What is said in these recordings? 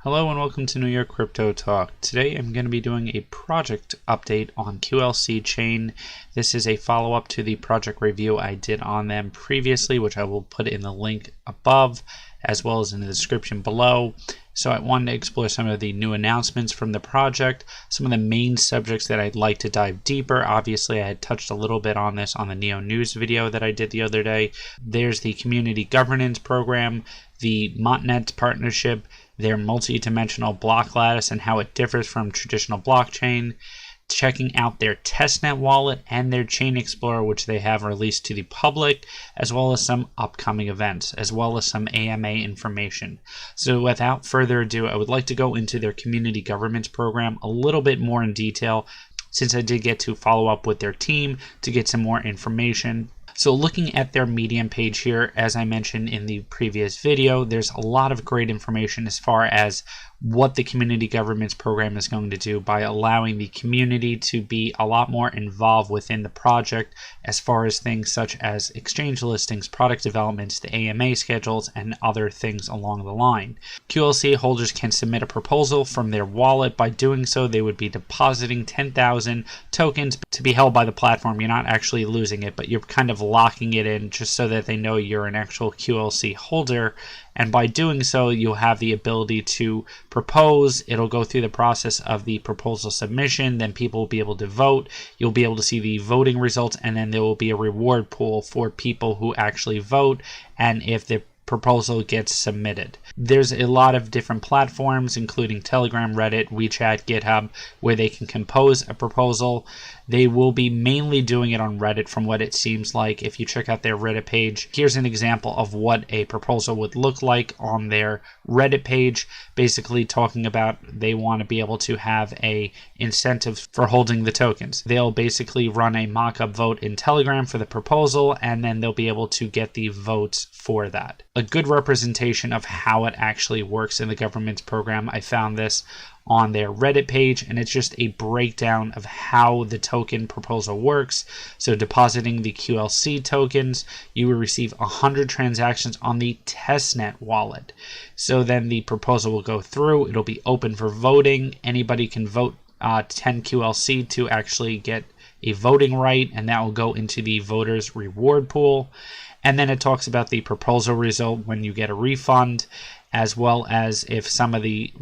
Hello and welcome to NYCryptoTalk. Today I'm going to be doing a project update on QLC chain. This is a follow-up to the project review I did on them previously, which I will put in the link above as well as in the description below. So I wanted to explore some of the new announcements from the project, some of the main subjects that I'd like to dive deeper. Obviously, I had touched a little bit on this on the Neo News video that I did the other day. There's the community governance program, the Testnet partnership, their multi-dimensional block lattice and how it differs from traditional blockchain, checking out their Testnet wallet and their Chain Explorer, which they have released to the public, as well as some upcoming events, as well as some AMA information. So without further ado, I would like to go into their community governance program a little bit more in detail, since I did get to follow up with their team to get some more information. So looking at their Medium page here, as I mentioned in the previous video, there's a lot of great information as far as what the community governance program is going to do by allowing the community to be a lot more involved within the project as far as things such as exchange listings, product developments, the AMA schedules, and other things along the line. QLC holders can submit a proposal from their wallet. By doing so, they would be depositing 10,000 tokens to be held by the platform. You're not actually losing it, but you're kind of locking it in just so that they know you're an actual QLC holder. And by doing so, you'll have the ability to propose. It'll go through the process of the proposal submission. Then people will be able to vote. You'll be able to see the voting results, and then there will be a reward pool for people who actually vote and if the proposal gets submitted. There's a lot of different platforms, including Telegram, Reddit, WeChat, GitHub, where they can compose a proposal. They will be mainly doing it on Reddit from what it seems like. If you check out their Reddit page, here's an example of what a proposal would look like on their Reddit page, basically talking about they want to be able to have a incentive for holding the tokens. They'll basically run a mock-up vote in Telegram for the proposal, and then they'll be able to get the votes for that. A good representation of how it actually works in the government's program. I found this on their Reddit page, and it's just a breakdown of how the token proposal works. So depositing the QLC tokens, you will receive 100 transactions on the Testnet wallet. So then the proposal will go through. It'll be open for voting. Anybody can vote 10 QLC to actually get a voting right, and that will go into the voters reward pool. And then it talks about the proposal result when you get a refund, as well as if some of the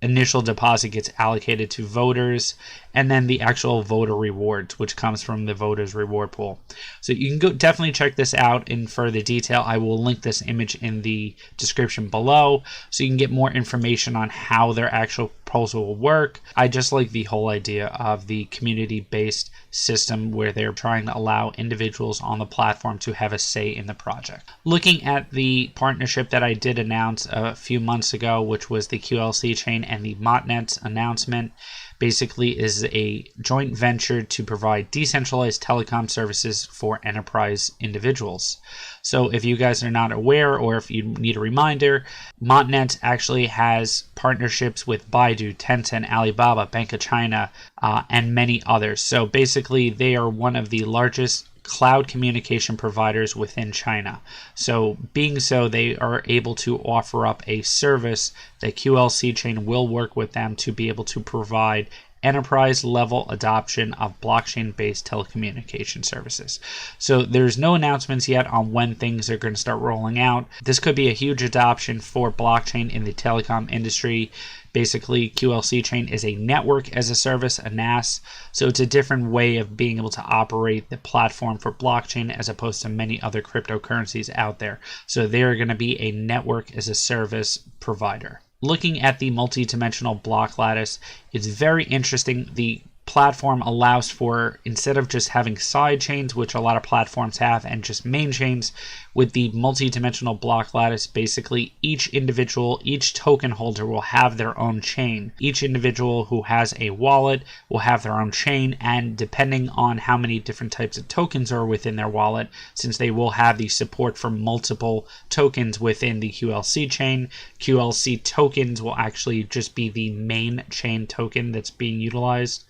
initial deposit gets allocated to voters, and then the actual voter rewards, which comes from the voters reward pool. So you can go definitely check this out in further detail. I will link this image in the description below so you can get more information on how their actual proposal will work. I just like the whole idea of the community-based system where they're trying to allow individuals on the platform to have a say in the project. Looking at the partnership that I did announce a few months ago, which was the QLC chain and the Testnet announcement, basically is a joint venture to provide decentralized telecom services for enterprise individuals. So if you guys are not aware, or if you need a reminder, Testnet actually has partnerships with Baidu, Tencent, Alibaba, Bank of China, and many others. So basically they are one of the largest cloud communication providers within China. So being so, they are able to offer up a service that QLC chain will work with them to be able to provide enterprise level adoption of blockchain-based telecommunication services. So there's no announcements yet on when things are going to start rolling out. This could be a huge adoption for blockchain in the telecom industry. Basically, QLC chain is a network as a service, a NAS. So it's a different way of being able to operate the platform for blockchain as opposed to many other cryptocurrencies out there. So they're going to be a network as a service provider. Looking at the multi-dimensional block lattice, it's very interesting. The platform allows for, instead of just having side chains, which a lot of platforms have, and just main chains, with the multi-dimensional block lattice, basically each token holder will have their own chain. Each individual who has a wallet will have their own chain, and depending on how many different types of tokens are within their wallet, since they will have the support for multiple tokens within the QLC chain, QLC tokens will actually just be the main chain token that's being utilized.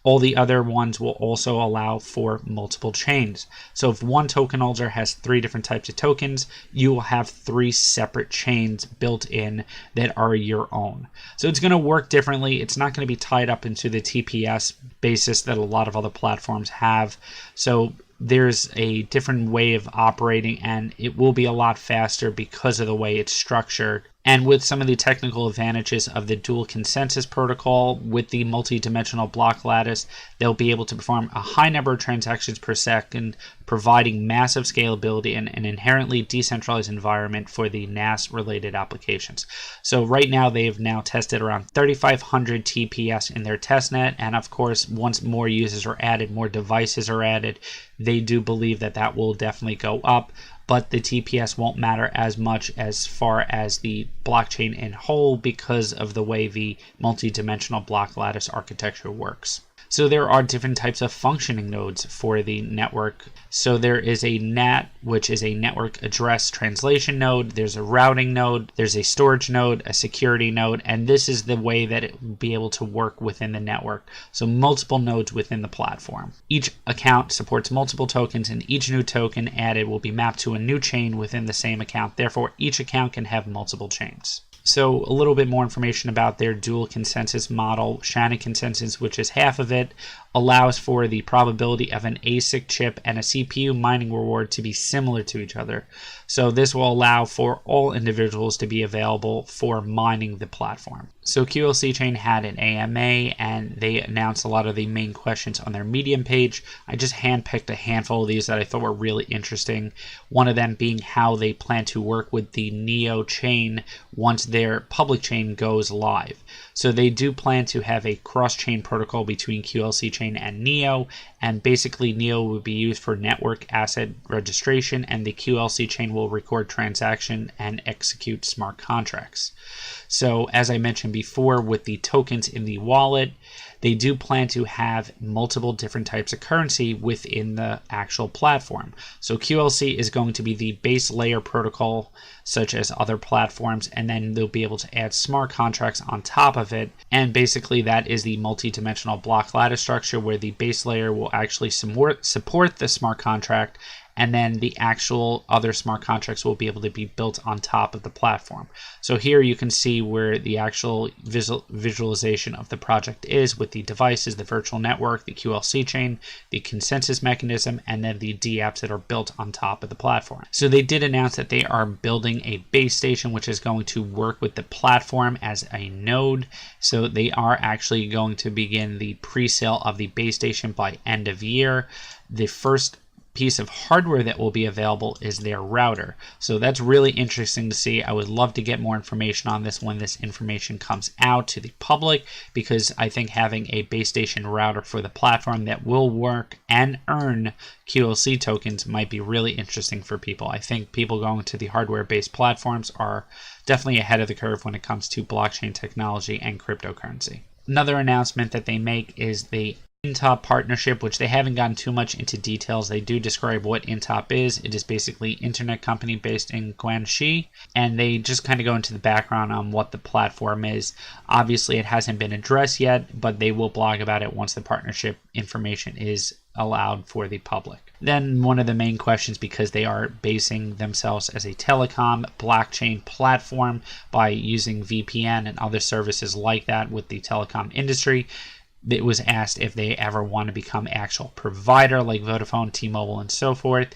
All the other ones will also allow for multiple chains. So if one token holder has 3 different types of tokens, you will have 3 separate chains built in that are your own. So it's going to work differently. It's not going to be tied up into the TPS basis that a lot of other platforms have. So there's a different way of operating, and it will be a lot faster because of the way it's structured. And with some of the technical advantages of the dual consensus protocol with the multi-dimensional block lattice, they'll be able to perform a high number of transactions per second, providing massive scalability and an inherently decentralized environment for the NAS-related applications. So right now, they've now tested around 3,500 TPS in their testnet, and of course, once more users are added, more devices are added, they do believe that that will definitely go up. But the TPS won't matter as much as far as the blockchain in whole because of the way the multi-dimensional block lattice architecture works. So there are different types of functioning nodes for the network. So there is a NAT, which is a network address translation node. There's a routing node. There's a storage node, a security node, and this is the way that it will be able to work within the network. So multiple nodes within the platform. Each account supports multiple tokens, and each new token added will be mapped to a new chain within the same account. Therefore, each account can have multiple chains. So a little bit more information about their dual consensus model. Shannon consensus, which is half of it, allows for the probability of an ASIC chip and a CPU mining reward to be similar to each other. So this will allow for all individuals to be available for mining the platform. So QLC Chain had an AMA, and they announced a lot of the main questions on their Medium page. I just handpicked a handful of these that I thought were really interesting. One of them being how they plan to work with the Neo chain once their public chain goes live. So they do plan to have a cross-chain protocol between QLC Chain and Neo, and basically Neo will be used for network asset registration, and the QLC Chain will record transaction and execute smart contracts. So as I mentioned before, with the tokens in the wallet, they do plan to have multiple different types of currency within the actual platform. So QLC is going to be the base layer protocol, such as other platforms, and then they'll be able to add smart contracts on top of it. And basically that is the multi-dimensional block lattice structure, where the base layer will actually support the smart contract, and then the actual other smart contracts will be able to be built on top of the platform. So here you can see where the actual visualization of the project is, with the devices, the virtual network, the QLC chain, the consensus mechanism, and then the dApps that are built on top of the platform. So they did announce that they are building a base station, which is going to work with the platform as a node. So they are actually going to begin the pre-sale of the base station by end of year. The first piece of hardware that will be available is their router. So that's really interesting to see. I would love to get more information on this when this information comes out to the public, because I think having a base station router for the platform that will work and earn QLC tokens might be really interesting for people. I think people going to the hardware-based platforms are definitely ahead of the curve when it comes to blockchain technology and cryptocurrency. Another announcement that they make is the Intop partnership, which they haven't gotten too much into details. They do describe what Intop is. It is basically an internet company based in Guangxi, and they just kind of go into the background on what the platform is. Obviously, it hasn't been addressed yet, but they will blog about it once the partnership information is allowed for the public. Then one of the main questions, because they are basing themselves as a telecom blockchain platform by using VPN and other services like that with the telecom industry, it was asked if they ever want to become actual provider like Vodafone, T-Mobile, and so forth.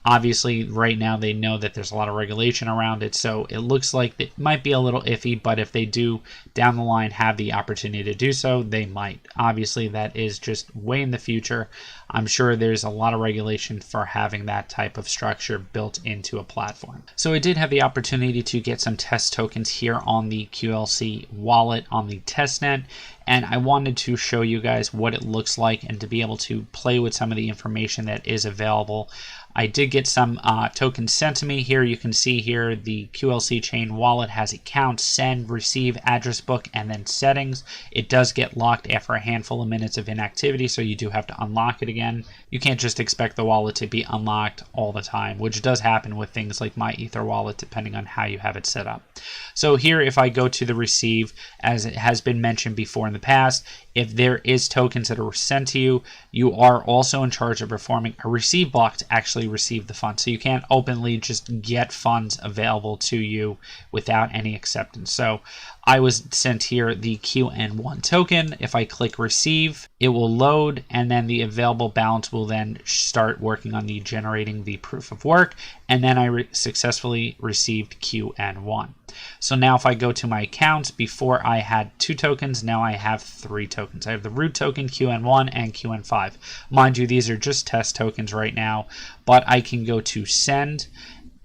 Obviously, right now they know that there's a lot of regulation around it, so it looks like it might be a little iffy, but if they do down the line have the opportunity to do so, they might. Obviously, that is just way in the future. I'm sure there's a lot of regulation for having that type of structure built into a platform. So I did have the opportunity to get some test tokens here on the QLC wallet on the testnet, and I wanted to show you guys what it looks like and to be able to play with some of the information that is available. I did get some tokens sent to me. Here you can see here the QLC chain wallet has account, send, receive, address book, and then settings. It does get locked after a handful of minutes of inactivity, so you do have to unlock it again. You can't just expect the wallet to be unlocked all the time, which does happen with things like my Ether wallet, depending on how you have it set up. So here, if I go to the receive, as it has been mentioned before in the past, if there is tokens that are sent to you, you are also in charge of performing a receive block to actually receive the funds. So you can't openly just get funds available to you without any acceptance. So I was sent here the QN1 token. If I click receive, it will load, and then the available balance will then start working on the generating the proof of work, and then I successfully received QN1. So now if I go to my accounts, before I had 2 tokens, now I have 3 tokens. I have the root token, QN1, and QN5. Mind you, these are just test tokens right now, but I can go to send.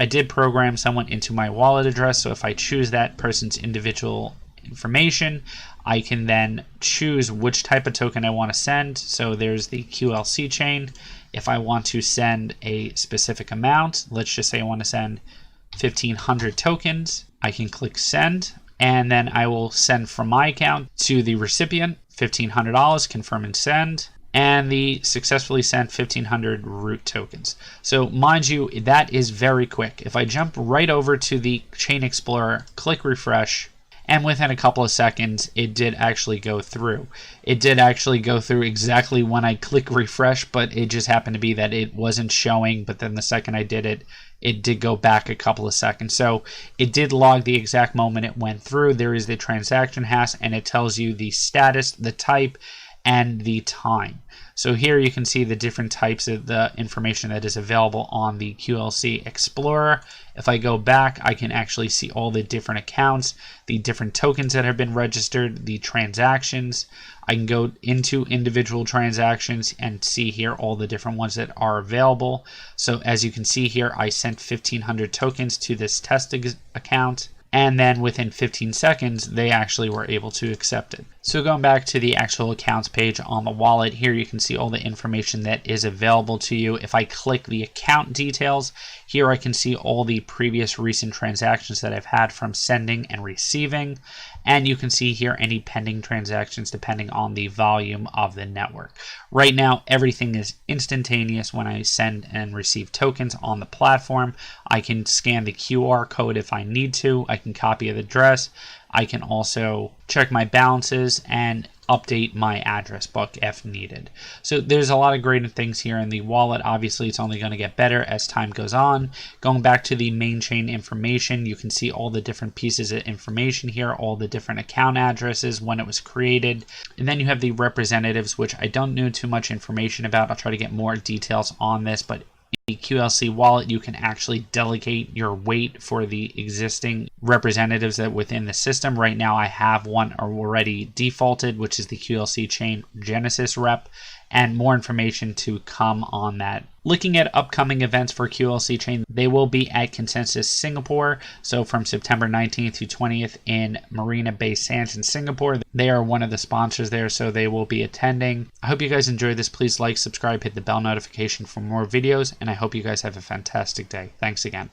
I did program someone into my wallet address, so if I choose that person's individual information, I can then choose which type of token I want to send. So there's the QLC chain. If I want to send a specific amount, let's just say I want to send 1,500 tokens, I can click send, and then I will send from my account to the recipient $1,500, confirm and send, and the successfully sent 1,500 root tokens. So mind you, that is very quick. If I jump right over to the Chain Explorer, click refresh, and within a couple of seconds, it did actually go through. It did actually go through exactly when I click refresh, but it just happened to be that it wasn't showing, but then the second I did it, it did go back a couple of seconds. So it did log the exact moment it went through. There is the transaction hash, and it tells you the status, the type, and the time. So here you can see the different types of the information that is available on the QLC Explorer. If I go back, I can actually see all the different accounts, the different tokens that have been registered, the transactions. I can go into individual transactions and see here all the different ones that are available. So as you can see here, I sent 1,500 tokens to this test account, and then within 15 seconds, they actually were able to accept it. So going back to the actual accounts page on the wallet, here you can see all the information that is available to you. If I click the account details, here I can see all the previous recent transactions that I've had from sending and receiving. And you can see here any pending transactions depending on the volume of the network. Right now, everything is instantaneous when I send and receive tokens on the platform. I can scan the QR code if I need to. I can copy the address. I can also check my balances and update my address book if needed. So there's a lot of great things here in the wallet. Obviously, it's only going to get better as time goes on. Going back to the main chain information, you can see all the different pieces of information here, all the different account addresses, when it was created. And then you have the representatives, which I don't know too much information about. I'll try to get more details on this, but the QLC wallet, you can actually delegate your weight for the existing representatives that within the system. Right now, I have one already defaulted, which is the QLC chain Genesis rep, and more information to come on that. Looking at upcoming events for QLC chain, they will be at Consensus Singapore. So from September 19th to 20th in Marina Bay Sands in Singapore. They are one of the sponsors there, so they will be attending. I hope you guys enjoyed this. Please like, subscribe, hit the bell notification for more videos, and I hope you guys have a fantastic day. Thanks again.